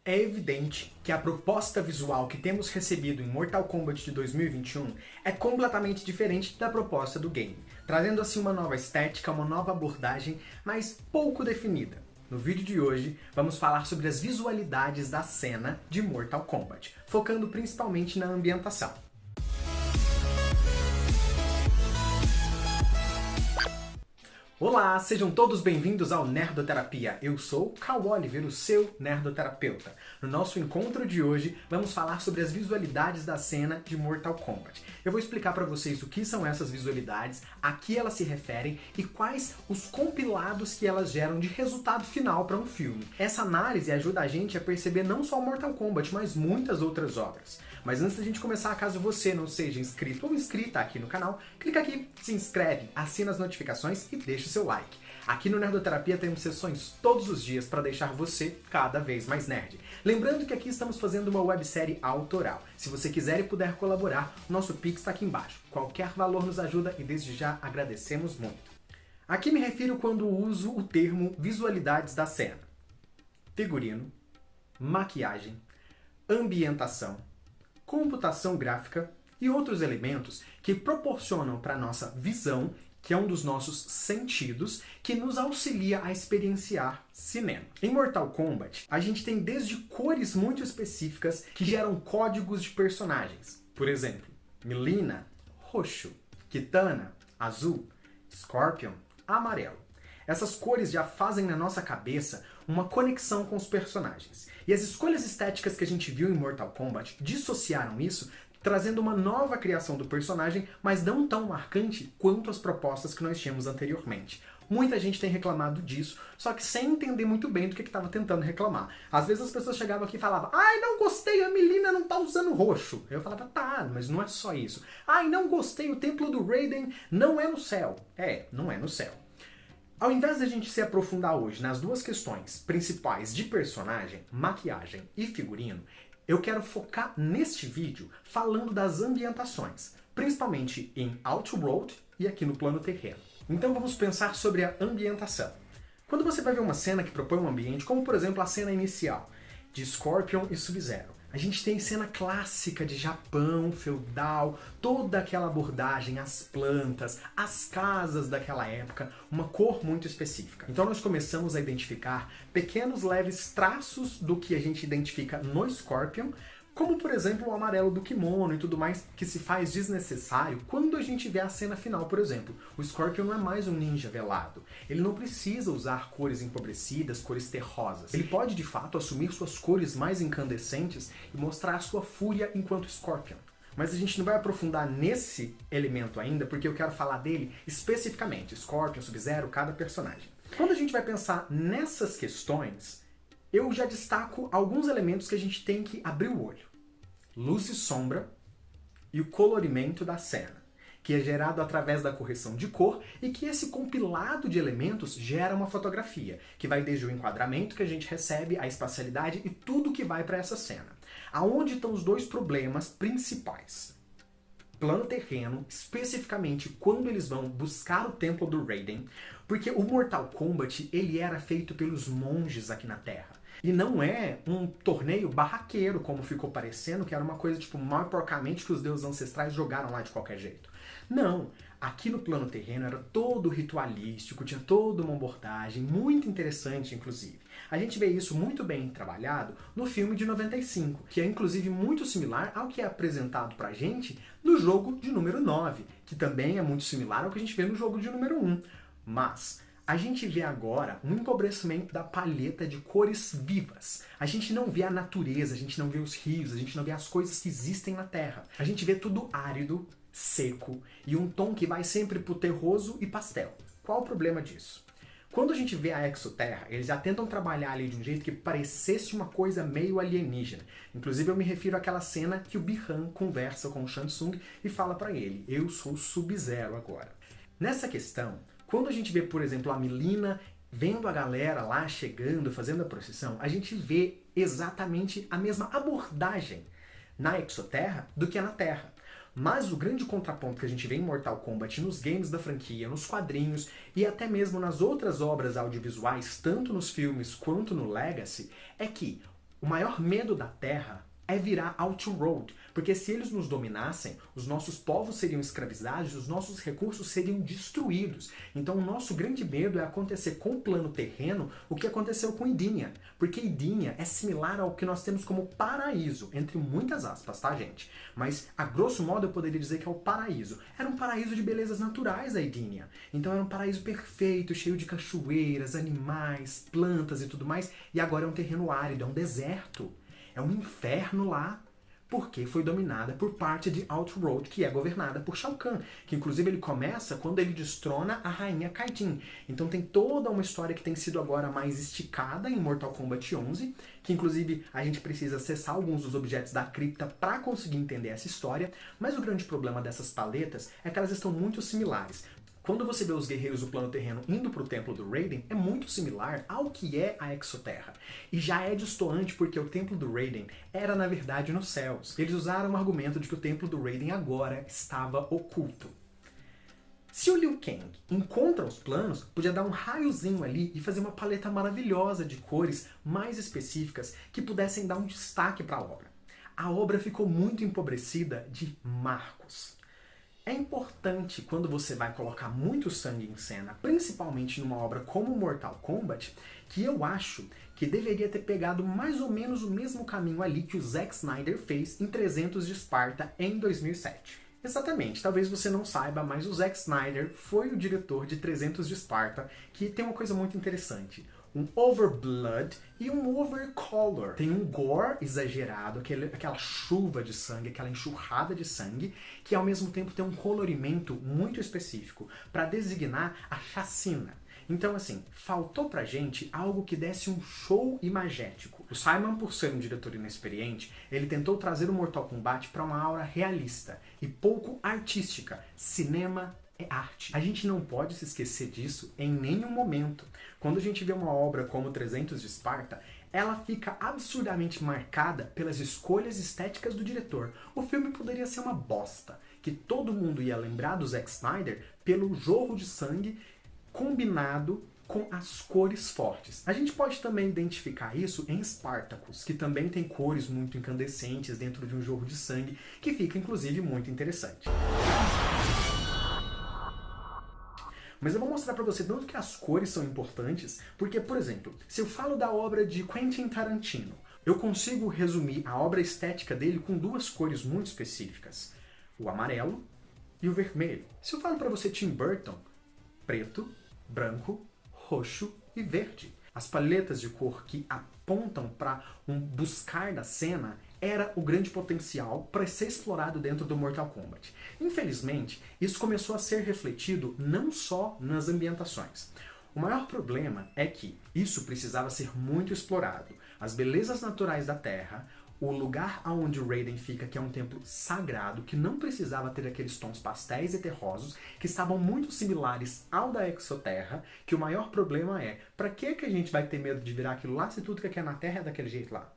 É evidente que a proposta visual que temos recebido em Mortal Kombat de 2021 é completamente diferente da proposta do game, trazendo assim uma nova estética, uma nova abordagem, mas pouco definida. No vídeo de hoje, vamos falar sobre as visualidades da cena de Mortal Kombat, focando principalmente na ambientação. Olá, sejam todos bem-vindos ao Nerdoterapia. Eu sou Cal Oliver, o seu nerdoterapeuta. No nosso encontro de hoje, vamos falar sobre as visualidades da cena de Mortal Kombat. Eu vou explicar para vocês o que são essas visualidades, a que elas se referem e quais os compilados que elas geram de resultado final para um filme. Essa análise ajuda a gente a perceber não só Mortal Kombat, mas muitas outras obras. Mas antes da gente começar, caso você não seja inscrito ou inscrita aqui no canal, clica aqui, se inscreve, assina as notificações e deixa o seu like. Aqui no Nerdoterapia temos sessões todos os dias para deixar você cada vez mais nerd. Lembrando que aqui estamos fazendo uma websérie autoral. Se você quiser e puder colaborar, o nosso Pix está aqui embaixo. Qualquer valor nos ajuda e desde já agradecemos muito. Aqui me refiro quando uso o termo visualidades da cena: figurino, maquiagem, ambientação, computação gráfica e outros elementos que proporcionam para a nossa visão, que é um dos nossos sentidos, que nos auxilia a experienciar cinema. Em Mortal Kombat, a gente tem desde cores muito específicas que geram códigos de personagens. Por exemplo, Mileena, roxo, Kitana, azul, Scorpion, amarelo. Essas cores já fazem na nossa cabeça uma conexão com os personagens. E as escolhas estéticas que a gente viu em Mortal Kombat dissociaram isso, trazendo uma nova criação do personagem, mas não tão marcante quanto as propostas que nós tínhamos anteriormente. Muita gente tem reclamado disso, só que sem entender muito bem do que estava tentando reclamar. Às vezes as pessoas chegavam aqui e falavam: "Ai, não gostei, a Mileena não tá usando roxo". Eu falava: "Tá, mas não é só isso". "Ai, não gostei, o templo do Raiden não é no céu". Não é no céu. Ao invés de a gente se aprofundar hoje nas duas questões principais de personagem, maquiagem e figurino, eu quero focar neste vídeo falando das ambientações, principalmente em Outworld e aqui no plano terreno. Então vamos pensar sobre a ambientação. Quando você vai ver uma cena que propõe um ambiente, como por exemplo a cena inicial de Scorpion e Sub-Zero, a gente tem cena clássica de Japão feudal, toda aquela abordagem, as plantas, as casas daquela época, uma cor muito específica. Então nós começamos a identificar pequenos leves traços do que a gente identifica no Scorpion, como por exemplo o amarelo do kimono e tudo mais, que se faz desnecessário quando a gente vê a cena final, por exemplo. O Scorpion não é mais um ninja velado. Ele não precisa usar cores empobrecidas, cores terrosas. Ele pode de fato assumir suas cores mais incandescentes e mostrar a sua fúria enquanto Scorpion. Mas a gente não vai aprofundar nesse elemento ainda, porque eu quero falar dele especificamente, Scorpion, Sub-Zero, cada personagem. Quando a gente vai pensar nessas questões, eu já destaco alguns elementos que a gente tem que abrir o olho. Luz e sombra e o colorimento da cena, que é gerado através da correção de cor e que esse compilado de elementos gera uma fotografia, que vai desde o enquadramento que a gente recebe, a espacialidade e tudo que vai para essa cena. Aonde estão os dois problemas principais? Plano terreno, especificamente quando eles vão buscar o templo do Raiden, porque o Mortal Kombat ele era feito pelos monges aqui na Terra. E não é um torneio barraqueiro, como ficou parecendo, que era uma coisa tipo mal porcamente que os deuses ancestrais jogaram lá de qualquer jeito. Não, aqui no plano terreno era todo ritualístico, tinha toda uma abordagem, muito interessante inclusive. A gente vê isso muito bem trabalhado no filme de 95, que é inclusive muito similar ao que é apresentado pra gente no jogo de número 9, que também é muito similar ao que a gente vê no jogo de número 1. Mas a gente vê agora um empobrecimento da paleta de cores vivas. A gente não vê a natureza, a gente não vê os rios, a gente não vê as coisas que existem na Terra. A gente vê tudo árido, seco e um tom que vai sempre pro terroso e pastel. Qual o problema disso? Quando a gente vê a Exoterra, eles já tentam trabalhar ali de um jeito que parecesse uma coisa meio alienígena. Inclusive eu me refiro àquela cena que o Bi-Han conversa com o Shang Tsung e fala pra ele: "Eu sou Sub-Zero agora". Nessa questão, quando a gente vê, por exemplo, a Mileena vendo a galera lá chegando, fazendo a procissão, a gente vê exatamente a mesma abordagem na Exoterra do que na Terra. Mas o grande contraponto que a gente vê em Mortal Kombat nos games da franquia, nos quadrinhos e até mesmo nas outras obras audiovisuais, tanto nos filmes quanto no Legacy, é que O maior medo da Terra é virar Outworld, porque se eles nos dominassem, os nossos povos seriam escravizados, os nossos recursos seriam destruídos. Então o nosso grande medo é acontecer com o plano terreno o que aconteceu com Edenia, porque Edenia é similar ao que nós temos como paraíso, entre muitas aspas, tá, gente? Mas, a grosso modo, eu poderia dizer que é o paraíso. Era um paraíso de belezas naturais a Edenia. Então era um paraíso perfeito, cheio de cachoeiras, animais, plantas e tudo mais, e agora é um terreno árido, é um deserto. É um inferno lá, porque foi dominada por parte de Outworld, que é governada por Shao Kahn, que inclusive ele começa quando ele destrona a rainha Kaidin. Então tem toda uma história que tem sido agora mais esticada em Mortal Kombat 11, que inclusive a gente precisa acessar alguns dos objetos da cripta para conseguir entender essa história, mas o grande problema dessas paletas é que elas estão muito similares. Quando você vê os guerreiros do plano terreno indo para o templo do Raiden, é muito similar ao que é a Exoterra. E já é destoante porque o templo do Raiden era, na verdade, nos céus. Eles usaram o argumento de que o templo do Raiden agora estava oculto. Se o Liu Kang encontra os planos, podia dar um raiozinho ali e fazer uma paleta maravilhosa de cores mais específicas que pudessem dar um destaque para a obra. A obra ficou muito empobrecida de marcos. É importante, quando você vai colocar muito sangue em cena, principalmente numa obra como Mortal Kombat, que eu acho que deveria ter pegado mais ou menos o mesmo caminho ali que o Zack Snyder fez em 300 de Esparta em 2007. Exatamente, talvez você não saiba, mas o Zack Snyder foi o diretor de 300 de Esparta, que tem uma coisa muito interessante. Um overblood e um overcolor. Tem um gore exagerado, aquela chuva de sangue, aquela enxurrada de sangue, que ao mesmo tempo tem um colorimento muito específico para designar a chacina. Então, assim, faltou pra gente algo que desse um show imagético. O Simon, por ser um diretor inexperiente, ele tentou trazer o Mortal Kombat para uma aura realista e pouco artística. Cinema é arte. A gente não pode se esquecer disso em nenhum momento. Quando a gente vê uma obra como 300 de Esparta, ela fica absurdamente marcada pelas escolhas estéticas do diretor. O filme poderia ser uma bosta, que todo mundo ia lembrar do Zack Snyder pelo jorro de sangue combinado com as cores fortes. A gente pode também identificar isso em Spartacus, que também tem cores muito incandescentes dentro de um jorro de sangue, que fica inclusive muito interessante. Mas eu vou mostrar pra você tanto que as cores são importantes, porque, por exemplo, se eu falo da obra de Quentin Tarantino, eu consigo resumir a obra estética dele com duas cores muito específicas, o amarelo e o vermelho. Se eu falo pra você Tim Burton, preto, branco, roxo e verde. As paletas de cor que apontam para um buscar da cena era o grande potencial para ser explorado dentro do Mortal Kombat. Infelizmente, isso começou a ser refletido não só nas ambientações. O maior problema é que isso precisava ser muito explorado. As belezas naturais da Terra, o lugar onde o Raiden fica, que é um templo sagrado, que não precisava ter aqueles tons pastéis e terrosos, que estavam muito similares ao da Exoterra, que o maior problema é, pra que a gente vai ter medo de virar aquilo lá se tudo que aqui é na Terra é daquele jeito lá?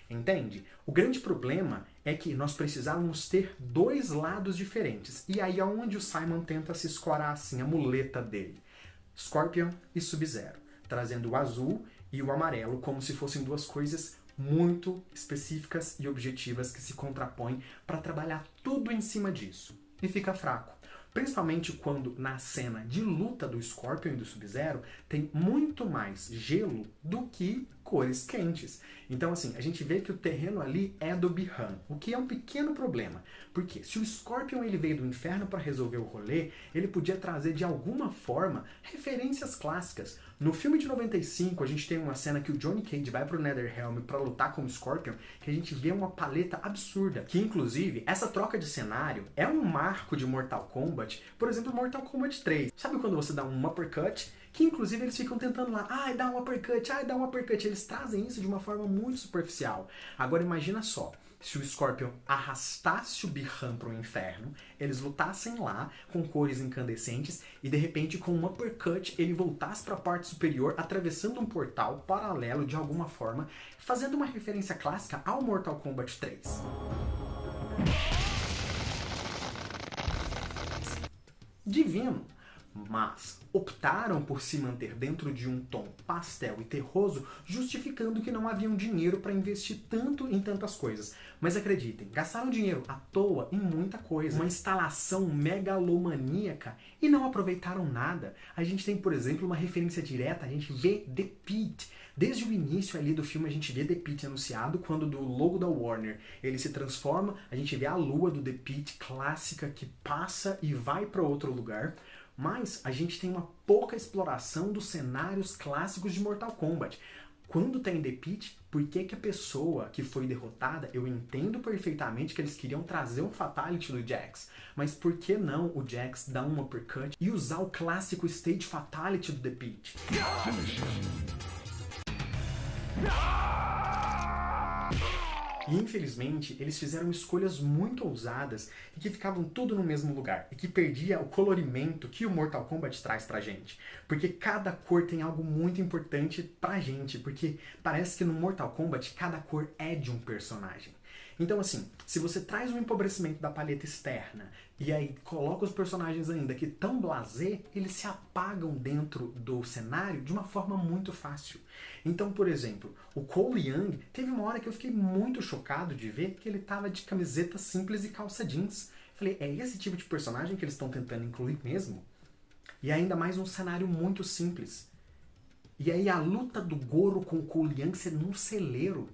Entende? O grande problema é que nós precisávamos ter dois lados diferentes. E aí é onde o Simon tenta se escorar assim, a muleta dele. Scorpion e Sub-Zero, trazendo o azul e o amarelo como se fossem duas coisas muito específicas e objetivas que se contrapõem para trabalhar tudo em cima disso. E fica fraco. Principalmente quando na cena de luta do Scorpion e do Sub-Zero tem muito mais gelo do que cores quentes. Então assim, a gente vê que o terreno ali é do Bi-Han, o que é um pequeno problema. Porque se o Scorpion ele veio do inferno para resolver o rolê, ele podia trazer de alguma forma referências clássicas. No filme de 95, a gente tem uma cena que o Johnny Cage vai pro Netherrealm para lutar com o Scorpion, que a gente vê uma paleta absurda. Que, inclusive, essa troca de cenário é um marco de Mortal Kombat. Por exemplo, Mortal Kombat 3. Sabe quando você dá um uppercut? Que, inclusive, eles ficam tentando lá, ai, dá um uppercut, ai, dá um uppercut. Eles trazem isso de uma forma muito superficial. Agora, imagina só. Se o Scorpion arrastasse o Bi-Han para o inferno, eles lutassem lá com cores incandescentes e de repente com um uppercut ele voltasse para a parte superior atravessando um portal paralelo de alguma forma, fazendo uma referência clássica ao Mortal Kombat 3. Divino! mas optaram por se manter dentro de um tom pastel e terroso, justificando que não haviam dinheiro para investir tanto em tantas coisas. Mas acreditem, gastaram dinheiro à toa em muita coisa, uma instalação megalomaníaca, e não aproveitaram nada. A gente tem, por exemplo, uma referência direta, a gente vê The Pit. Desde o início ali do filme a gente vê The Pit anunciado, quando do logo da Warner ele se transforma, a gente vê a lua do The Pit clássica que passa e vai para outro lugar. Mas a gente tem uma pouca exploração dos cenários clássicos de Mortal Kombat. Quando tem The Pit, por que a pessoa que foi derrotada, eu entendo perfeitamente que eles queriam trazer um Fatality do Jax, mas por que não o Jax dar um uppercut e usar o clássico Stage Fatality do The Pit? E infelizmente, eles fizeram escolhas muito ousadas e que ficavam tudo no mesmo lugar, e que perdia o colorimento que o Mortal Kombat traz pra gente. Porque cada cor tem algo muito importante pra gente, porque parece que no Mortal Kombat cada cor é de um personagem. Então assim, se você traz um empobrecimento da paleta externa e aí coloca os personagens ainda que tão blasé, eles se apagam dentro do cenário de uma forma muito fácil. Então, por exemplo, o Cole Young, teve uma hora que eu fiquei muito chocado de ver que ele tava de camiseta simples e calça jeans. Falei, é esse tipo de personagem que eles estão tentando incluir mesmo? E ainda mais um cenário muito simples. E aí a luta do Goro com o Cole Young ser num celeiro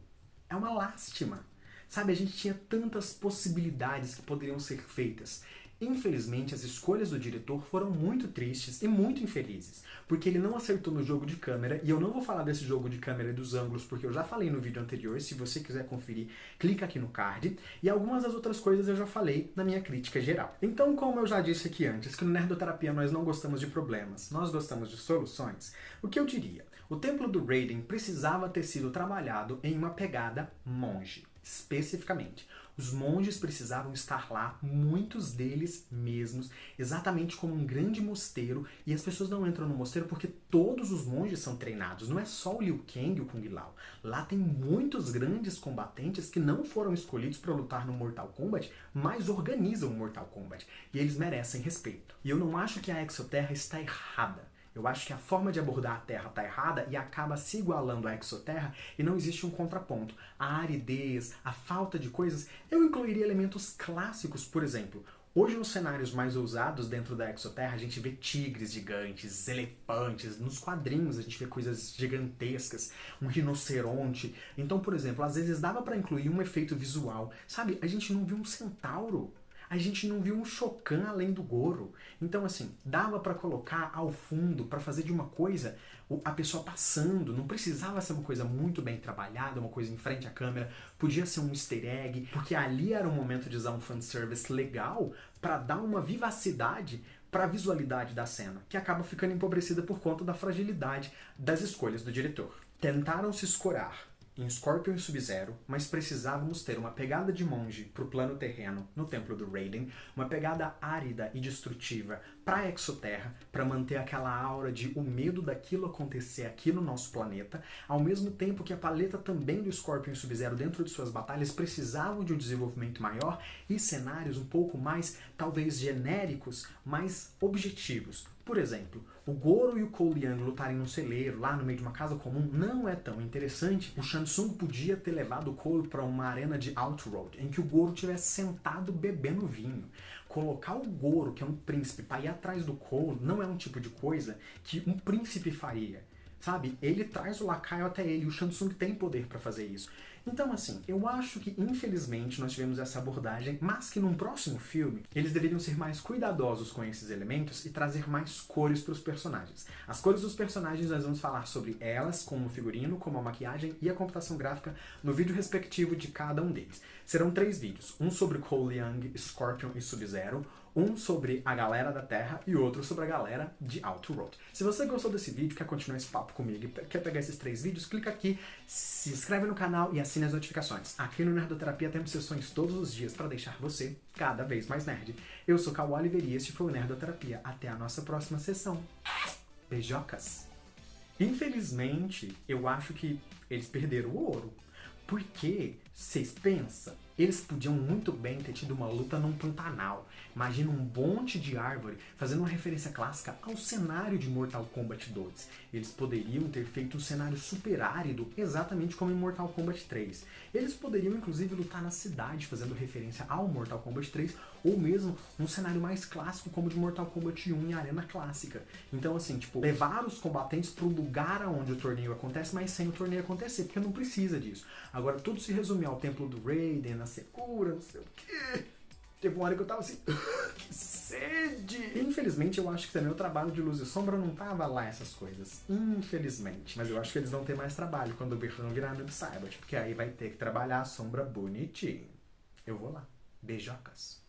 é uma lástima. Sabe, a gente tinha tantas possibilidades que poderiam ser feitas. Infelizmente, as escolhas do diretor foram muito tristes e muito infelizes, porque ele não acertou no jogo de câmera, e eu não vou falar desse jogo de câmera e dos ângulos, porque eu já falei no vídeo anterior. Se você quiser conferir, clica aqui no card, e algumas das outras coisas eu já falei na minha crítica geral. Então, como eu já disse aqui antes, que no Nerdoterapia nós não gostamos de problemas, nós gostamos de soluções, o que eu diria? O templo do Raiden precisava ter sido trabalhado em uma pegada monge. Especificamente, os monges precisavam estar lá, muitos deles mesmos, exatamente como um grande mosteiro, e as pessoas não entram no mosteiro porque todos os monges são treinados, não é só o Liu Kang e o Kung Lao. Lá tem muitos grandes combatentes que não foram escolhidos para lutar no Mortal Kombat, mas organizam o Mortal Kombat, e eles merecem respeito. E eu não acho que a Exoterra está errada. Eu acho que a forma de abordar a Terra está errada e acaba se igualando à Exoterra, e não existe um contraponto. A aridez, a falta de coisas, eu incluiria elementos clássicos, por exemplo. Hoje, nos cenários mais ousados dentro da Exoterra, a gente vê tigres gigantes, elefantes, nos quadrinhos a gente vê coisas gigantescas, um rinoceronte. Então, por exemplo, às vezes dava para incluir um efeito visual. Sabe, a gente não viu um centauro. A gente não viu um Shokan além do Goro. Então, assim, dava pra colocar ao fundo, pra fazer de uma coisa a pessoa passando. Não precisava ser uma coisa muito bem trabalhada, uma coisa em frente à câmera. Podia ser um easter egg, porque ali era o momento de usar um fanservice legal pra dar uma vivacidade para a visualidade da cena, que acaba ficando empobrecida por conta da fragilidade das escolhas do diretor. Tentaram se escorar em Scorpion e Sub-Zero, mas precisávamos ter uma pegada de monge pro plano terreno no templo do Raiden, uma pegada árida e destrutiva pra Exoterra, para manter aquela aura de o medo daquilo acontecer aqui no nosso planeta, ao mesmo tempo que a paleta também do Scorpion e Sub-Zero dentro de suas batalhas precisavam de um desenvolvimento maior e cenários um pouco mais, talvez, genéricos, mais objetivos. Por exemplo, o Goro e o Cole Young lutarem num celeiro, lá no meio de uma casa comum, não é tão interessante. O Shang Tsung podia ter levado o Cole para uma arena de Outroad, em que o Goro tivesse sentado bebendo vinho. Colocar o Goro, que é um príncipe, para ir atrás do Cole, não é um tipo de coisa que um príncipe faria. Sabe? Ele traz o lacaio até ele, e o Shang Tsung tem poder para fazer isso. Então, assim, eu acho que, infelizmente, nós tivemos essa abordagem, mas que num próximo filme, eles deveriam ser mais cuidadosos com esses elementos e trazer mais cores para os personagens. As cores dos personagens nós vamos falar sobre elas, como o figurino, como a maquiagem e a computação gráfica, no vídeo respectivo de cada um deles. Serão 3 vídeos, um sobre Cole Young, Scorpion e Sub-Zero, um sobre a galera da Terra e outro sobre a galera de Outroad. Se você gostou desse vídeo, quer continuar esse papo comigo e quer pegar esses 3 vídeos, clica aqui, se inscreve no canal e assine as notificações. Aqui no Nerdoterapia temos sessões todos os dias para deixar você cada vez mais nerd. Eu sou Cauã Oliveira e este foi o Nerdoterapia. Até a nossa próxima sessão. Beijocas! Infelizmente, eu acho que eles perderam o ouro. Porque, vocês pensam, Eles podiam muito bem ter tido uma luta num Pantanal. Imagina um monte de árvore, fazendo uma referência clássica ao cenário de Mortal Kombat 2. Eles poderiam ter feito um cenário super árido, exatamente como em Mortal Kombat 3. Eles poderiam inclusive lutar na cidade, fazendo referência ao Mortal Kombat 3, ou mesmo um cenário mais clássico como o de Mortal Kombat 1 em arena clássica. Então assim, tipo, levar os combatentes pro lugar onde o torneio acontece, mas sem o torneio acontecer, porque não precisa disso. Agora tudo se resume ao templo do Raiden, na Sakura, não sei o quê. Teve uma hora que eu tava assim, que sede! Infelizmente, eu acho que também o trabalho de Luz e Sombra não tava lá essas coisas. Infelizmente. Mas eu acho que eles vão ter mais trabalho quando o Birfão virar Noob Saibot, porque aí vai ter que trabalhar a sombra bonitinho. Eu vou lá. Beijocas.